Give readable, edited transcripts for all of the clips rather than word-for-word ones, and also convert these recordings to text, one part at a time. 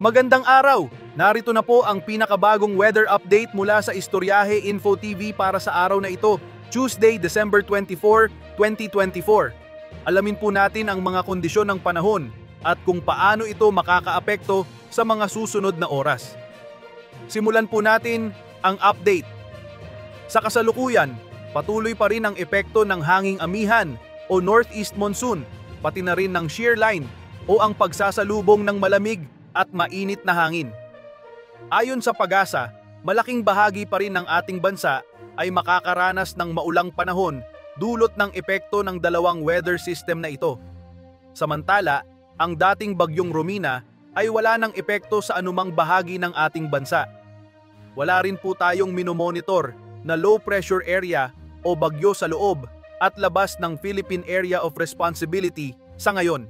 Magandang araw! Narito na po ang pinakabagong weather update mula sa Istoryahe Info TV para sa araw na ito, Tuesday, December 24, 2024. Alamin po natin ang mga kondisyon ng panahon at kung paano ito makakaapekto sa mga susunod na oras. Simulan po natin ang update. Sa kasalukuyan, patuloy pa rin ang epekto ng hanging amihan o northeast monsoon, pati na rin ng shear line o ang pagsasalubong ng malamig at mainit na hangin. Ayon sa PAGASA, malaking bahagi pa rin ng ating bansa ay makakaranas ng maulang panahon dulot ng epekto ng dalawang weather system na ito. Samantala, ang dating bagyong Romina ay wala ng epekto sa anumang bahagi ng ating bansa. Wala rin po tayong minomonitor na low pressure area o bagyo sa loob at labas ng Philippine Area of Responsibility sa ngayon.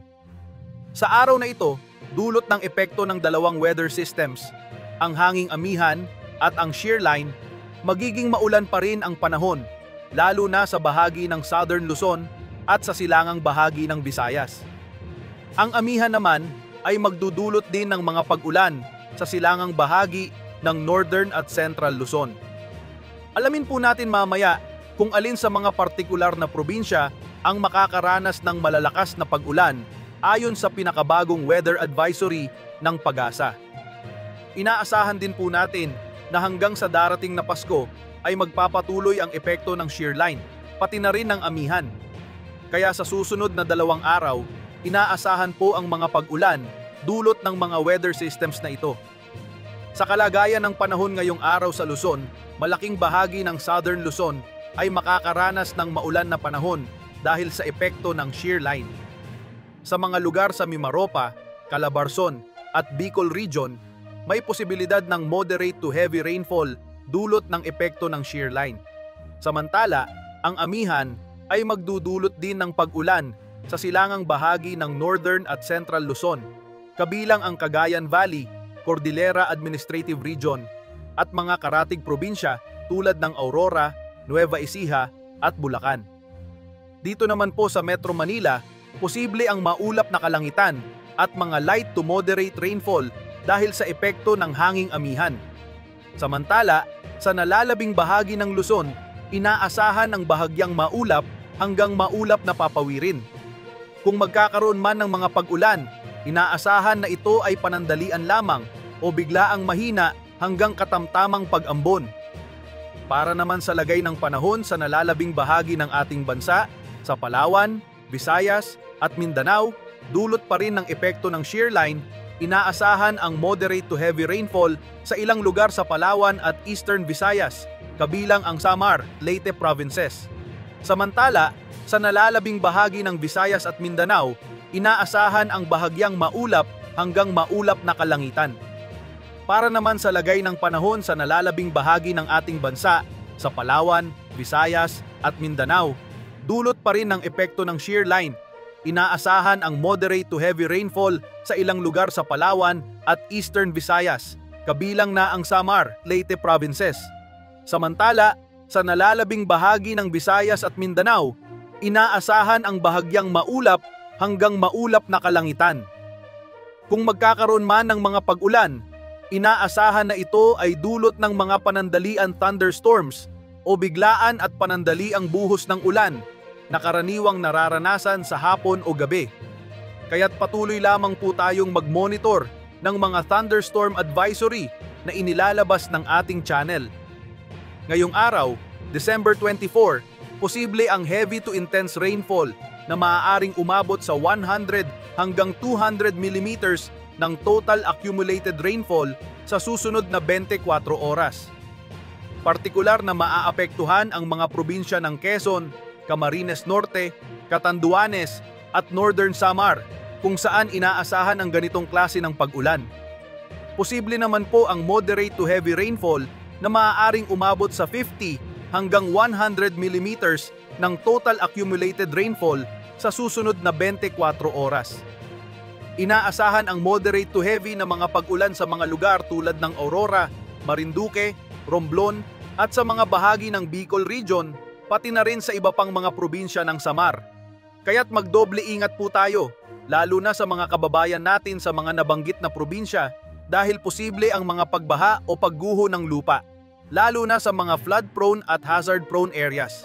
Sa araw na ito, dulot ng epekto ng dalawang weather systems, ang hanging amihan at ang shear line, magiging maulan pa rin ang panahon, lalo na sa bahagi ng Southern Luzon at sa silangang bahagi ng Visayas. Ang amihan naman ay magdudulot din ng mga pag-ulan sa silangang bahagi ng Northern at Central Luzon. Alamin po natin mamaya kung alin sa mga partikular na probinsya ang makakaranas ng malalakas na pag-ulan ayon sa pinakabagong weather advisory ng PAGASA. Inaasahan din po natin na hanggang sa darating na Pasko ay magpapatuloy ang epekto ng shear line, pati na rin ng amihan. Kaya sa susunod na 2 araw, inaasahan po ang mga pag-ulan dulot ng mga weather systems na ito. Sa kalagayan ng panahon ngayong araw sa Luzon, malaking bahagi ng Southern Luzon ay makakaranas ng maulan na panahon dahil sa epekto ng shear line. Sa mga lugar sa Mimaropa, Calabarzon at Bicol Region, may posibilidad ng moderate to heavy rainfall dulot ng epekto ng shear line. Samantala, ang amihan ay magdudulot din ng pag-ulan sa silangang bahagi ng Northern at Central Luzon, kabilang ang Cagayan Valley, Cordillera Administrative Region at mga karatig probinsya tulad ng Aurora, Nueva Ecija at Bulacan. Dito naman po sa Metro Manila, posible ang maulap na kalangitan at mga light to moderate rainfall dahil sa epekto ng hanging amihan. Samantala, sa nalalabing bahagi ng Luzon, inaasahan ang bahagyang maulap hanggang maulap na papawirin. Kung magkakaroon man ng mga pag-ulan, inaasahan na ito ay panandalian lamang o biglaang mahina hanggang katamtamang pag-ambon. Para naman sa lagay ng panahon sa nalalabing bahagi ng ating bansa, sa Palawan, Visayas at Mindanao, dulot pa rin ng epekto ng shear line, inaasahan ang moderate to heavy rainfall sa ilang lugar sa Palawan at Eastern Visayas, kabilang ang Samar, Leyte provinces. Samantala, sa nalalabing bahagi ng Visayas at Mindanao, inaasahan ang bahagyang maulap hanggang maulap na kalangitan. Para naman sa lagay ng panahon sa nalalabing bahagi ng ating bansa, sa Palawan, Visayas at Mindanao, dulot pa rin ng epekto ng shear line. Inaasahan ang moderate to heavy rainfall sa ilang lugar sa Palawan at Eastern Visayas, kabilang na ang Samar, Leyte provinces. Samantala, sa nalalabing bahagi ng Visayas at Mindanao, inaasahan ang bahagyang maulap hanggang maulap na kalangitan. Kung magkakaroon man ng mga pag-ulan, inaasahan na ito ay dulot ng mga panandalian thunderstorms o biglaan at panandaliang buhos ng ulan na karaniwang nararanasan sa hapon o gabi. Kaya't patuloy lamang po tayong mag-monitor ng mga thunderstorm advisory na inilalabas ng ating channel. Ngayong araw, December 24, posible ang heavy to intense rainfall na maaaring umabot sa 100 hanggang 200 mm ng total accumulated rainfall sa susunod na 24 oras. Partikular na maaapektuhan ang mga probinsya ng Quezon, Camarines Norte, Catanduanes at Northern Samar kung saan inaasahan ang ganitong klase ng pag-ulan. Posible naman po ang moderate to heavy rainfall na maaaring umabot sa 50 hanggang 100 mm ng total accumulated rainfall sa susunod na 24 oras. Inaasahan ang moderate to heavy na mga pag-ulan sa mga lugar tulad ng Aurora, Marinduque, Romblon at sa mga bahagi ng Bicol Region, pati na rin sa iba pang mga probinsya ng Samar. Kaya't magdoble ingat po tayo, lalo na sa mga kababayan natin sa mga nabanggit na probinsya dahil posible ang mga pagbaha o pagguho ng lupa, lalo na sa mga flood-prone at hazard-prone areas.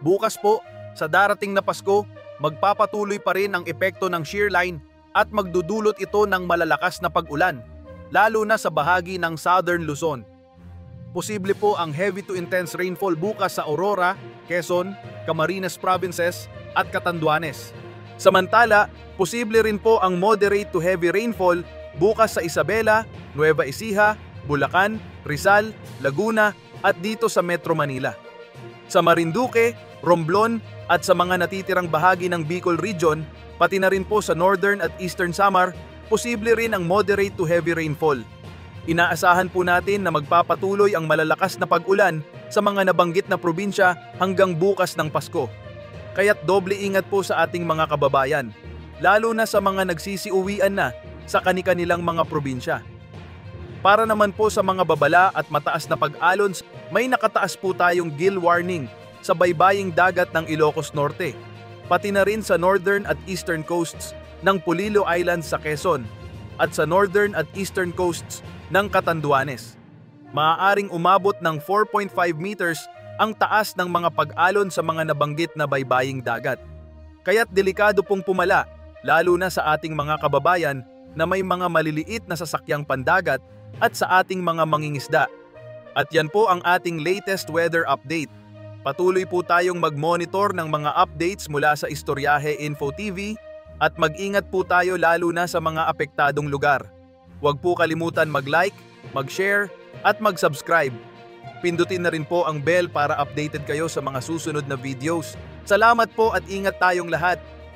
Bukas po, sa darating na Pasko, magpapatuloy pa rin ang epekto ng shear line at magdudulot ito ng malalakas na pag-ulan, lalo na sa bahagi ng Southern Luzon. Posible po ang heavy to intense rainfall bukas sa Aurora, Quezon, Camarines Provinces at Catanduanes. Samantala, posible rin po ang moderate to heavy rainfall bukas sa Isabela, Nueva Ecija, Bulacan, Rizal, Laguna at dito sa Metro Manila. Sa Marinduque, Romblon at sa mga natitirang bahagi ng Bicol Region, pati na rin po sa Northern at Eastern Samar, posible rin ang moderate to heavy rainfall. Inaasahan po natin na magpapatuloy ang malalakas na pag-ulan sa mga nabanggit na probinsya hanggang bukas ng Pasko. Kaya't doble ingat po sa ating mga kababayan, lalo na sa mga nagsisiuwian na sa kani-kanilang mga probinsya. Para naman po sa mga babala at mataas na pag-alon, may nakataas po tayong gill warning sa baybaying dagat ng Ilocos Norte, pati na rin sa northern at eastern coasts ng Polillo Islands sa Quezon at sa northern at eastern coasts ng Catanduanes. Maaaring umabot ng 4.5 meters ang taas ng mga pag-alon sa mga nabanggit na baybaying dagat. Kaya't delikado pong pumala, lalo na sa ating mga kababayan na may mga maliliit na sasakyang pandagat at sa ating mga mangingisda. At yan po ang ating latest weather update. Patuloy po tayong mag-monitor ng mga updates mula sa Istoryahe Info TV at mag-ingat po tayo lalo na sa mga apektadong lugar. Huwag po kalimutan mag-like, mag-share at mag-subscribe. Pindutin na rin po ang bell para updated kayo sa mga susunod na videos. Salamat po at ingat tayong lahat.